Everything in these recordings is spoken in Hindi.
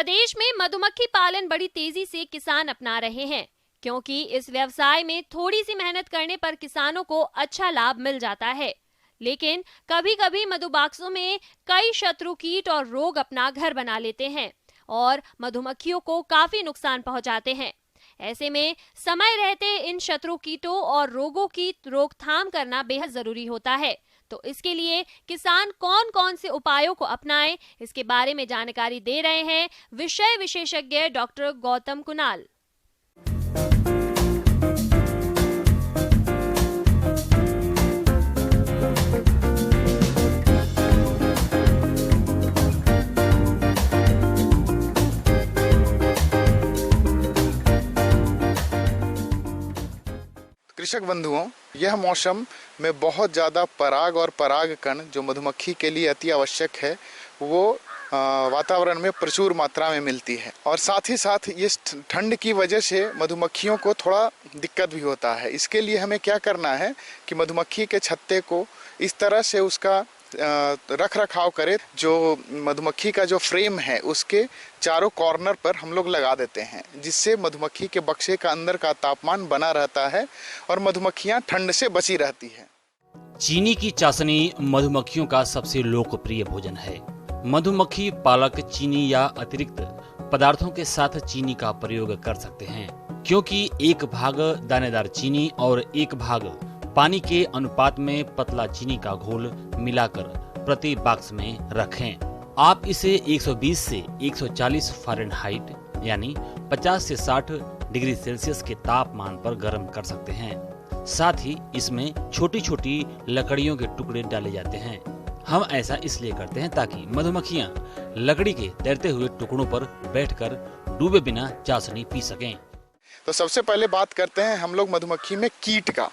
प्रदेश में मधुमक्खी पालन बड़ी तेजी से किसान अपना रहे हैं, क्योंकि इस व्यवसाय में थोड़ी सी मेहनत करने पर किसानों को अच्छा लाभ मिल जाता है। लेकिन कभी कभी मधुबाक्सों में कई शत्रु कीट और रोग अपना घर बना लेते हैं और मधुमक्खियों को काफी नुकसान पहुंचाते हैं। ऐसे में समय रहते इन शत्रु कीटों और रोगों की रोकथाम करना बेहद जरूरी होता है। तो इसके लिए किसान कौन कौन से उपायों को अपनाएं, इसके बारे में जानकारी दे रहे हैं विषय विशेषज्ञ डॉक्टर गौतम कुणाल। कृषक बंधुओं, यह मौसम में बहुत ज़्यादा पराग और परागकण जो मधुमक्खी के लिए अति आवश्यक है वो वातावरण में प्रचुर मात्रा में मिलती है। और साथ ही साथ इस ठंड की वजह से मधुमक्खियों को थोड़ा दिक्कत भी होता है। इसके लिए हमें क्या करना है कि मधुमक्खी के छत्ते को इस तरह से उसका रख रखाव करे, जो मधुमक्खी का जो फ्रेम है उसके चारों कॉर्नर पर हम लोग लगा देते हैं, जिससे मधुमक्खी के बक्से का अंदर का तापमान बना रहता है और मधुमक्खियां ठंड से बची रहती हैं। चीनी की चाशनी मधुमक्खियों का सबसे लोकप्रिय भोजन है। मधुमक्खी पालक चीनी या अतिरिक्त पदार्थों के साथ चीनी का प्रयोग कर सकते हैं, क्योंकि एक भाग दानेदार चीनी और एक भाग पानी के अनुपात में पतला चीनी का घोल मिलाकर प्रति बॉक्स में रखें। आप इसे 120 से 140 फ़ारेनहाइट यानी 50 से 60 डिग्री सेल्सियस के तापमान पर गर्म कर सकते हैं। साथ ही इसमें छोटी छोटी लकड़ियों के टुकड़े डाले जाते हैं। हम ऐसा इसलिए करते हैं ताकि मधुमक्खियां लकड़ी के तैरते हुए टुकड़ों पर बैठकर डूबे बिना चाशनी पी सकें। तो सबसे पहले बात करते हैं हम लोग मधुमक्खी में कीट का।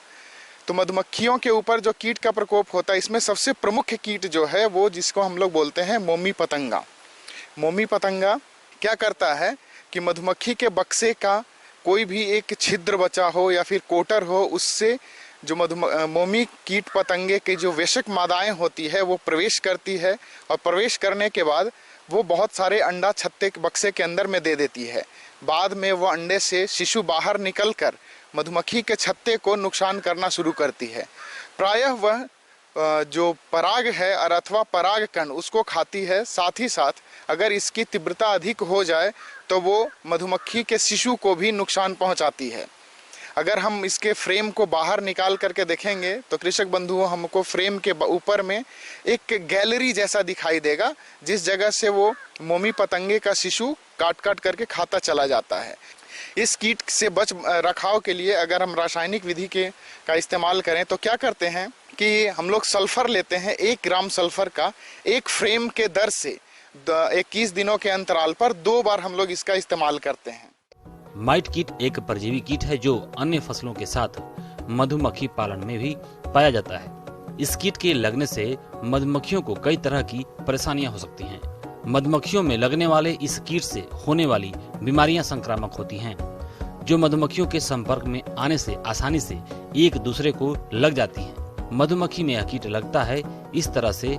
तो मधुमक्खियों के ऊपर जो कीट का प्रकोप होता है, इसमें सबसे प्रमुख कीट जो है वो जिसको हम लोग बोलते हैं मोमी पतंगा। मोमी पतंगा क्या करता है कि मधुमक्खी के बक्से का कोई भी एक छिद्र बचा हो या फिर कोटर हो, उससे जो मोमी कीट पतंगे की जो वेशक मादाएं होती है वो प्रवेश करती है और प्रवेश करने के बाद वो बहुत सारे अंडा छत्ते के बक्से के अंदर में दे देती है। बाद में वो अंडे से शिशु बाहर निकलकर मधुमक्खी के छत्ते को नुकसान करना शुरू करती है। प्रायः वह जो पराग है और अथवा परागकण उसको खाती है। साथ ही साथ अगर इसकी तीव्रता अधिक हो जाए तो वो मधुमक्खी के शिशु को भी नुकसान पहुंचाती है। अगर हम इसके फ्रेम को बाहर निकाल करके देखेंगे तो कृषक बंधुओं, हमको फ्रेम के ऊपर में एक गैलरी जैसा दिखाई देगा, जिस जगह से वो मोमी पतंगे का शिशु काट काट करके खाता चला जाता है। इस कीट से बच रखाव के लिए अगर हम रासायनिक विधि का इस्तेमाल करें तो क्या करते हैं कि हम लोग सल्फर लेते हैं। 1 ग्राम सल्फर का एक फ्रेम के दर से 21 दिनों के अंतराल पर 2 बार हम लोग इसका इस्तेमाल करते हैं। माइट कीट एक परजीवी कीट है जो अन्य फसलों के साथ मधुमक्खी पालन में भी पाया जाता है। इस कीट के लगने से मधुमक्खियों को कई तरह की परेशानियां हो सकती हैं। मधुमक्खियों में लगने वाले इस कीट से होने वाली बीमारियां संक्रामक होती हैं, जो मधुमक्खियों के संपर्क में आने से आसानी से एक दूसरे को लग जाती हैं। मधुमक्खी में यह कीट लगता है, इस तरह से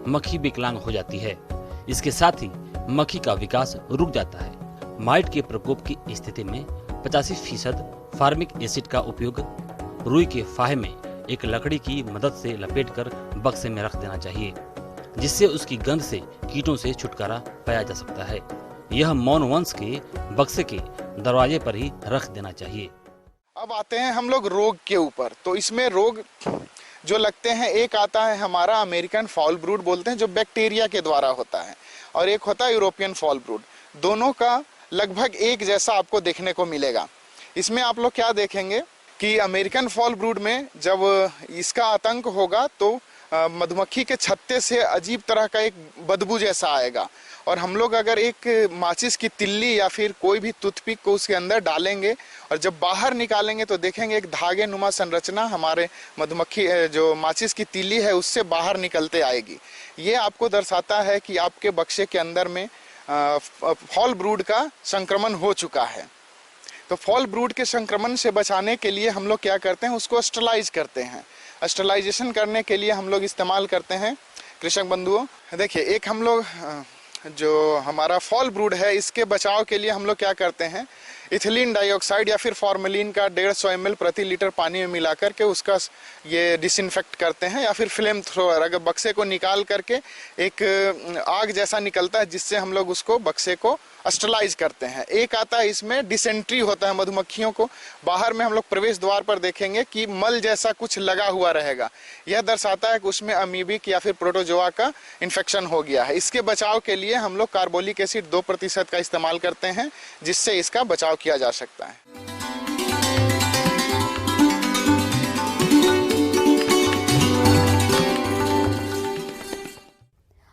मक्खी विकलांग हो जाती है। इसके साथ ही मक्खी का विकास रुक जाता है। माइट के प्रकोप की स्थिति में 85% फार्मिक एसिड का उपयोग रुई के फाहे में एक लकड़ी की मदद से लपेटकर बक्से में रख देना चाहिए, जिससे उसकी गंध से कीटों से छुटकारा पाया जा सकता है। यह मौन वंश के बक्से के दरवाजे पर ही रख देना चाहिए। अब आते हैं हम लोग रोग के ऊपर। तो इसमें रोग जो लगते हैं, एक आता है हमारा अमेरिकन फॉल ब्रूड बोलते हैं, जो बैक्टीरिया के द्वारा होता है, और एक होता है यूरोपियन फॉल ब्रूड। दोनों का लगभग एक जैसा आपको देखने को मिलेगा। इसमें आप लोग क्या देखेंगे कि अमेरिकन फॉल ब्रूड में जब इसका आतंक होगा तो मधुमक्खी के छत्ते से अजीब तरह का एक बदबू जैसा आएगा, और हम लोग अगर एक माचिस की तिल्ली या फिर कोई भी टूथपिक को उसके अंदर डालेंगे और जब बाहर निकालेंगे तो देखेंगे एक धागे नुमा संरचना हमारे मधुमक्खी जो माचिस की तिल्ली है उससे बाहर निकलते आएगी। ये आपको दर्शाता है कि आपके बक्से के अंदर में फॉल ब्रूड का संक्रमण हो चुका है। तो फॉल ब्रूड के संक्रमण से बचाने के लिए हम लोग क्या करते हैं, उसको स्टरलाइज करते हैं। स्टरलाइजेशन करने के लिए हम लोग इस्तेमाल करते हैं कृषक बंधुओं, देखिए एक हम लोग जो हमारा फॉल ब्रूड है, इसके बचाव के लिए हम लोग क्या करते हैं, इथिलीन डाइऑक्साइड या फिर फॉर्मेलिन का 150 ml प्रति लीटर पानी में मिला करके उसका ये डिसइंफेक्ट करते हैं, या फिर फ्लेम थ्रोअर, अगर बक्से को निकाल करके एक आग जैसा निकलता है जिससे हम लोग उसको बक्से को स्टरलाइज करते हैं। एक आता है इसमें डिसेंट्री होता है मधुमक्खियों को, बाहर में हम लोग प्रवेश द्वार पर देखेंगे कि मल जैसा कुछ लगा हुआ रहेगा, यह दर्शाता है कि उसमें अमीबिक या फिर प्रोटोजोआ का इन्फेक्शन हो गया है। इसके बचाव के लिए हम लोग कार्बोलिक एसिड 2% का इस्तेमाल करते हैं, जिससे इसका बचाव किया जा सकता है।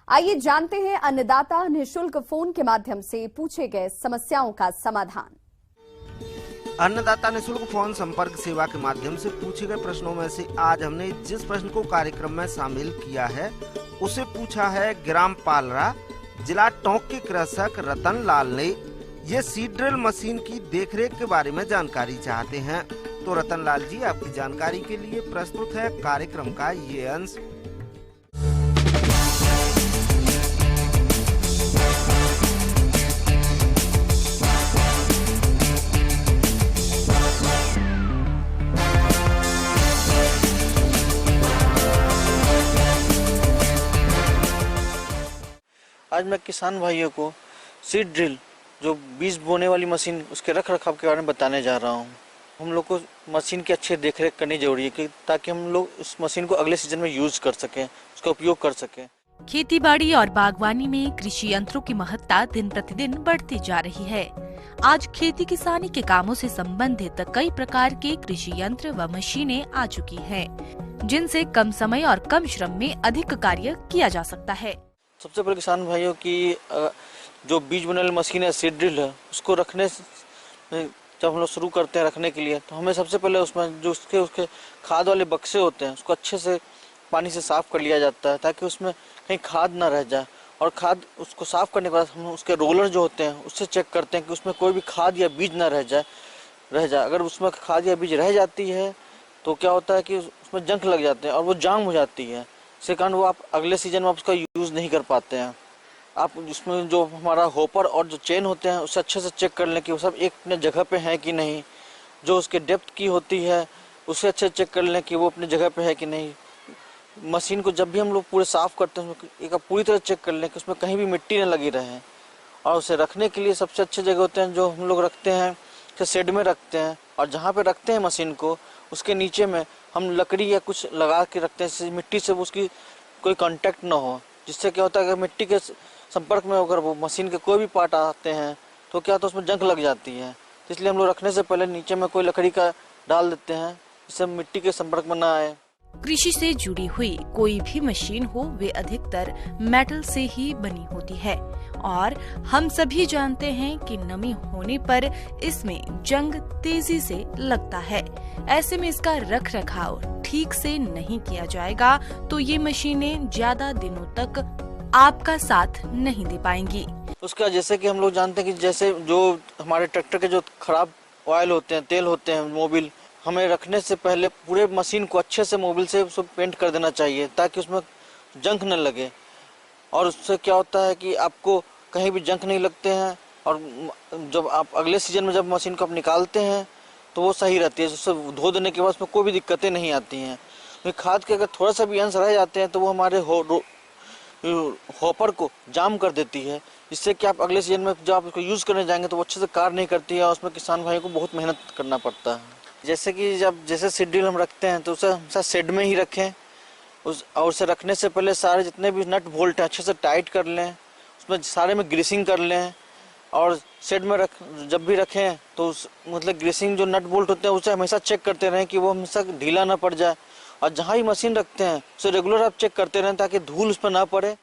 आइए जानते हैं अन्नदाता निःशुल्क फोन के माध्यम से पूछे गए समस्याओं का समाधान। अन्नदाता निःशुल्क फोन संपर्क सेवा के माध्यम से पूछे गए प्रश्नों में से आज हमने जिस प्रश्न को कार्यक्रम में शामिल किया है उसे पूछा है ग्राम पालरा, जिला टोंक के कृषक रतन लाल ने। ये सीड ड्रिल मशीन की देखरेख के बारे में जानकारी चाहते हैं। तो रतन लाल जी, आपकी जानकारी के लिए प्रस्तुत है कार्यक्रम का ये अंश। आज मैं किसान भाइयों को सीड ड्रिल, जो बीज बोने वाली मशीन, उसके रख रखाव के बारे में बताने जा रहा हूँ। हम लोग को मशीन की अच्छी देखरेख करनी जरूरी है ताकि हम लोग उस मशीन को अगले सीजन में यूज कर सकें, उसका उपयोग कर सकें। खेतीबाड़ी और बागवानी में कृषि यंत्रों की महत्ता दिन प्रतिदिन बढ़ती जा रही है। आज खेती किसानी के कामों से संबंधित कई प्रकार के कृषि यंत्र व मशीनें आ चुकी हैं, जिनसे कम समय और कम श्रम में अधिक कार्य किया जा सकता है। सबसे पहले किसान भाइयों की जो बीज बोने वाली मशीन है, सीड ड्रिल है, उसको रखने जब हम लोग शुरू करते हैं रखने के लिए, तो हमें सबसे पहले उसमें जो उसके खाद वाले बक्से होते हैं उसको अच्छे से पानी से साफ कर लिया जाता है ताकि उसमें कहीं खाद ना रह जाए। और खाद उसको साफ करने के बाद हम उसके रोलर जो होते हैं उससे चेक करते हैं कि उसमें कोई भी खाद या बीज ना रह जाए। अगर उसमें खाद या बीज रह जाती है तो क्या होता है कि उसमें जंग लग जाते हैं और वो जाम हो जाती है, इसके कारण वो आप अगले सीजन में आप उसका यूज़ नहीं कर पाते हैं। आप उसमें जो हमारा होपर और जो चेन होते हैं उससे अच्छे से चेक कर लें कि वो सब एक अपने जगह पे है कि नहीं। जो उसके डेप्थ की होती है उससे अच्छे से चेक कर लें कि वो अपने जगह पे है कि नहीं। मशीन को जब भी हम लोग पूरे साफ़ करते हैं एक पूरी तरह चेक कर लें कि उसमें कहीं भी मिट्टी न लगी रहे। और उसे रखने के लिए सबसे अच्छे जगह होते हैं जो हम लोग रखते हैं कि शेड में रखते हैं, और जहाँ पे रखते हैं मशीन को उसके नीचे में हम लकड़ी या कुछ लगा के रखते हैं जिससे मिट्टी से उसकी कोई कांटेक्ट ना हो। जिससे क्या होता है अगर मिट्टी के संपर्क में अगर वो मशीन के कोई भी पार्ट आते हैं तो क्या होता है उसमें जंग लग जाती है। इसलिए हम लोग रखने से पहले नीचे में कोई लकड़ी का डाल देते हैं जिससे मिट्टी के संपर्क में ना आए। कृषि से जुड़ी हुई कोई भी मशीन हो, वे अधिकतर मेटल से ही बनी होती है और हम सभी जानते हैं कि नमी होने पर इसमें जंग तेजी से लगता है। ऐसे में इसका रख रखाव ठीक से नहीं किया जाएगा तो ये मशीनें ज्यादा दिनों तक आपका साथ नहीं दे पाएंगी। उसका जैसे कि हम लोग जानते हैं कि जैसे जो हमारे ट्रैक्टर के जो खराब ऑयल होते हैं, तेल होते हैं, मोबिल, हमें रखने से पहले पूरे मशीन को अच्छे से मोबिल से उसको पेंट कर देना चाहिए ताकि उसमें जंग न लगे। और उससे क्या होता है कि आपको कहीं भी जंग नहीं लगते हैं और जब आप अगले सीजन में जब मशीन को आप निकालते हैं तो वो सही रहती है। उससे धो देने के बाद उसमें कोई भी दिक्कतें नहीं आती हैं। तो खाद के अगर थोड़ा सा भी अंश रह जाते हैं तो वो हमारे हॉपर को जाम कर देती है, जिससे कि आप अगले सीजन में जब आप उसको यूज़ करने जाएंगे तो वो अच्छे से कार्य नहीं करती है और उसमें किसान भाइयों को बहुत मेहनत करना पड़ता है। जैसे कि जैसे सीड ड्रिल हम रखते हैं तो उसे हमेशा शेड में ही रखें। और उसे रखने से पहले सारे जितने भी नट बोल्ट हैं अच्छे से टाइट कर लें, उसमें सारे में ग्रीसिंग कर लें। और शेड में जब भी रखें तो मतलब ग्रीसिंग जो नट बोल्ट होते हैं उसे हमेशा चेक करते रहें कि वो हमेशा ढीला ना पड़ जाए। और जहाँ ही मशीन रखते हैं उसे रेगुलर आप चेक करते रहें ताकि धूल उस पर ना पड़े।